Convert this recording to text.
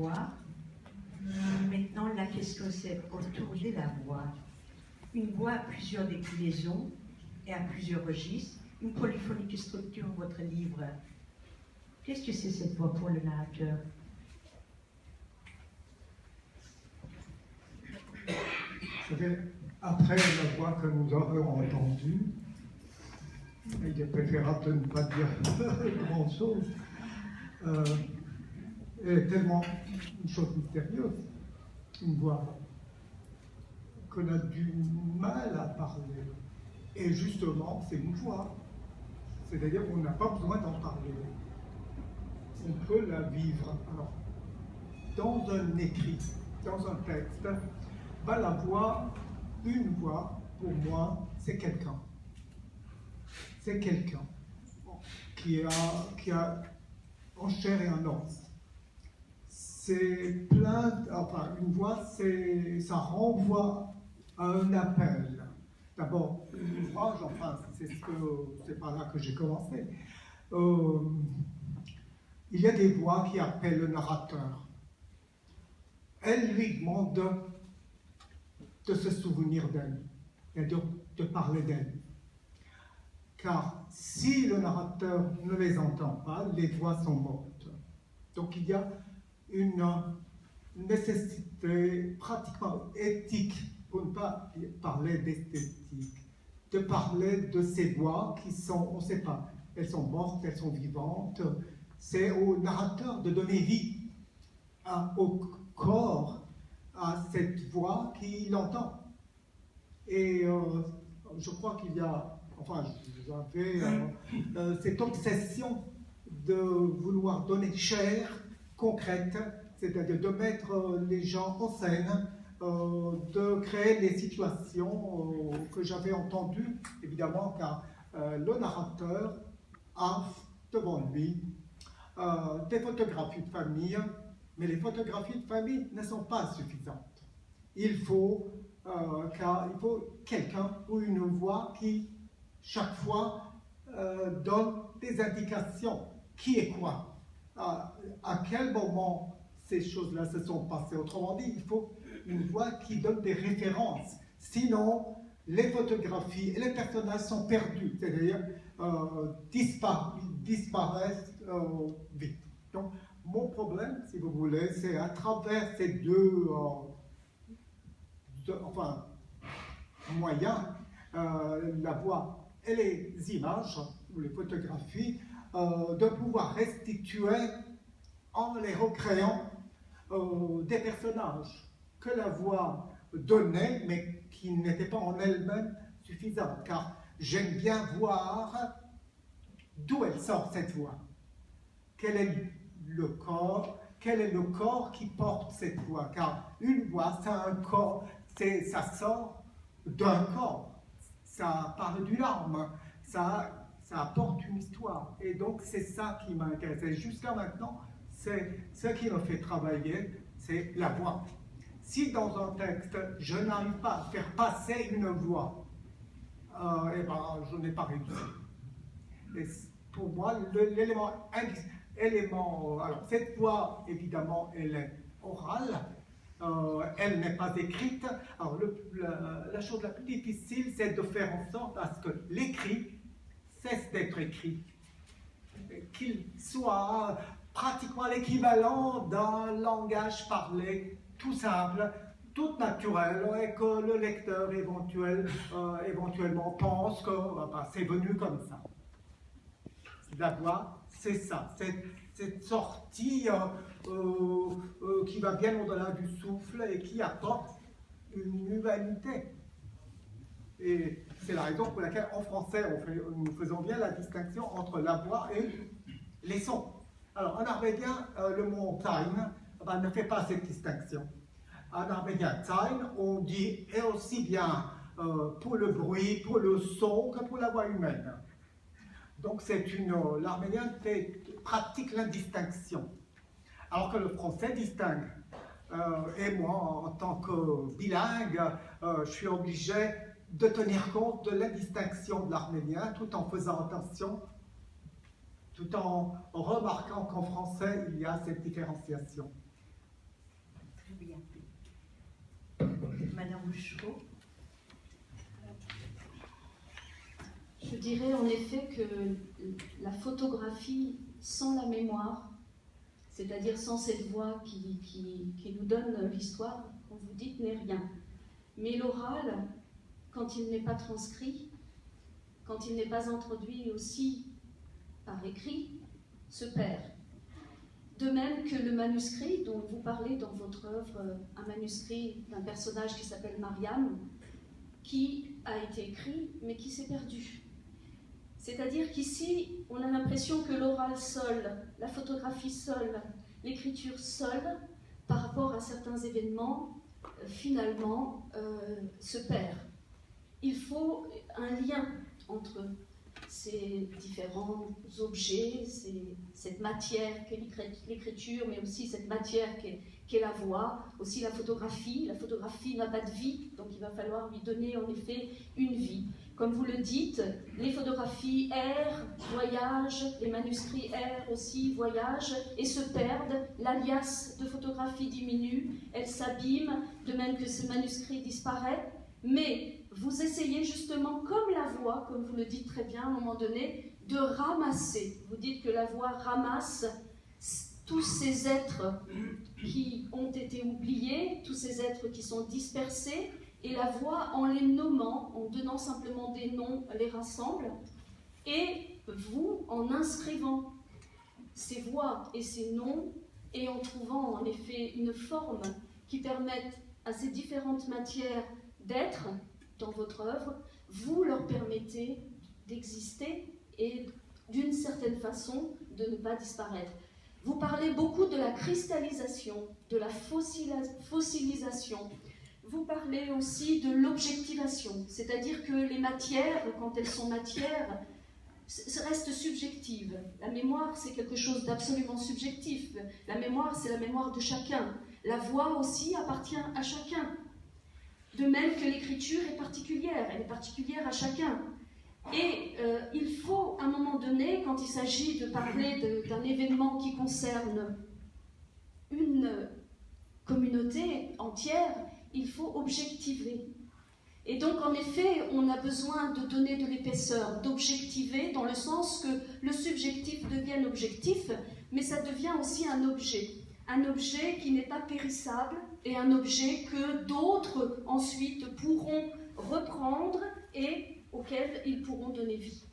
voix. Maintenant, la question c'est autour de la voix. Une voix a plusieurs déclinaisons et a plusieurs registres. Une polyphonie qui structure votre livre. Qu'est-ce que c'est cette voix pour le narrateur? Après la voix que nous avons entendue, il est préférable de ne pas dire grand-chose, est tellement une chose mystérieuse, une voix qu'on a du mal à parler. Et justement, c'est une voix. C'est-à-dire qu'on n'a pas besoin d'en parler. On peut la vivre. Alors, dans un écrit, dans un texte, ben, la voix, une voix, pour moi, c'est quelqu'un. C'est quelqu'un qui a en chair et en os. C'est plein, enfin, une voix, ça renvoie à un appel. D'abord, l'ouvrage, enfin, c'est par là que j'ai commencé. Il y a des voix qui appellent le narrateur. Elles lui demandent de se souvenir d'elle et de parler d'elle. Car si le narrateur ne les entend pas, les voix sont mortes. Donc il y a une nécessité pratiquement éthique, pour ne pas parler d'esthétique, de parler de ces voix qui sont, on ne sait pas, elles sont mortes, elles sont vivantes. C'est au narrateur de donner vie au corps, à cette voix qu'il entend. Et je crois qu'il y a, enfin, j'avais cette obsession de vouloir donner chair concrète, c'est-à-dire de mettre les gens en scène, de créer des situations que j'avais entendues, évidemment, car le narrateur a devant lui des photographies de famille, mais les photographies de famille ne sont pas suffisantes. Il faut quelqu'un ou une voix qui, chaque fois, donne des indications. Qui est quoi? À quel moment ces choses-là se sont passées? Autrement dit, il faut une voix qui donne des références. Sinon, les photographies et les personnages sont perdus, c'est-à-dire disparaissent vite. Donc, mon problème, si vous voulez, c'est à travers ces deux moyens, la voix et les images, ou les photographies, de pouvoir restituer, en les recréant, des personnages que la voix donnait, mais qui n'étaient pas en elles-mêmes suffisantes. Car j'aime bien voir d'où elle sort cette voix. Quel est le corps? Quel est le corps qui porte cette voix? Car une voix, ça a un corps, ça sort d'un corps. Ça parle d'une âme. Ça apporte une histoire. Et donc, c'est ça qui m'intéresse. Et jusqu'à maintenant, c'est ce qui me fait travailler, c'est la voix. Si dans un texte, je n'arrive pas à faire passer une voix, eh ben, je n'ai pas réussi. Et pour moi, l'élément, alors cette voix, évidemment, elle est orale, elle n'est pas écrite. Alors, la chose la plus difficile, c'est de faire en sorte à ce que l'écrit cesse d'être écrit, qu'il soit pratiquement l'équivalent d'un langage parlé tout simple, tout naturel, et que le lecteur éventuellement pense que c'est venu comme ça. La voix, c'est ça, cette sortie qui va bien au-delà du souffle et qui apporte une humanité. Et c'est la raison pour laquelle en français, nous faisons bien la distinction entre la voix et les sons. Alors en arménien, le mot time ne fait pas cette distinction. En arménien, time, on dit et aussi bien pour le bruit, pour le son que pour la voix humaine. Donc l'arménien pratique la distinction. Alors que le français distingue. Et moi, en tant que bilingue, je suis obligé de tenir compte de la distinction de l'arménien tout en faisant attention, tout en remarquant qu'en français, il y a cette différenciation. Très bien. Madame Bouchereau. Je dirais en effet que la photographie sans la mémoire, c'est-à-dire sans cette voix qui nous donne l'histoire, comme vous dites, n'est rien. Mais l'oral, quand il n'est pas transcrit, quand il n'est pas introduit aussi par écrit, se perd. De même que le manuscrit dont vous parlez dans votre œuvre, un manuscrit d'un personnage qui s'appelle Mariam, qui a été écrit mais qui s'est perdu. C'est-à-dire qu'ici, on a l'impression que l'oral seul, la photographie seule, l'écriture seule, par rapport à certains événements, finalement, se perd. Il faut un lien entre ces différents objets, cette matière qu'est l'écriture, mais aussi cette matière qu'est la voix, aussi la photographie. La photographie n'a pas de vie, donc il va falloir lui donner en effet une vie. Comme vous le dites, les photographies errent, voyagent, les manuscrits errent aussi, voyagent et se perdent. L'alias de photographie diminue, elle s'abîme, de même que ce manuscrit disparaît. Mais vous essayez justement, comme la voix, comme vous le dites très bien à un moment donné, de ramasser. Vous dites que la voix ramasse tous ces êtres qui ont été oubliés, tous ces êtres qui sont dispersés, et la voix, en les nommant, en donnant simplement des noms, les rassemble, et vous, en inscrivant ces voix et ces noms, et en trouvant en effet une forme qui permette à ces différentes matières d'être dans votre œuvre, vous leur permettez d'exister et d'une certaine façon de ne pas disparaître. Vous parlez beaucoup de la cristallisation, de la fossilisation. Vous parlez aussi de l'objectivation, c'est-à-dire que les matières, quand elles sont matières, restent subjectives. La mémoire, c'est quelque chose d'absolument subjectif. La mémoire, c'est la mémoire de chacun. La voix aussi appartient à chacun. De même que l'écriture est particulière, elle est particulière à chacun. Et il faut, à un moment donné, quand il s'agit de parler d'un événement qui concerne une communauté entière, il faut objectiver. Et donc, en effet, on a besoin de donner de l'épaisseur, d'objectiver, dans le sens que le subjectif devienne objectif, mais ça devient aussi un objet qui n'est pas périssable, et un objet que d'autres ensuite pourront reprendre et auquel ils pourront donner vie.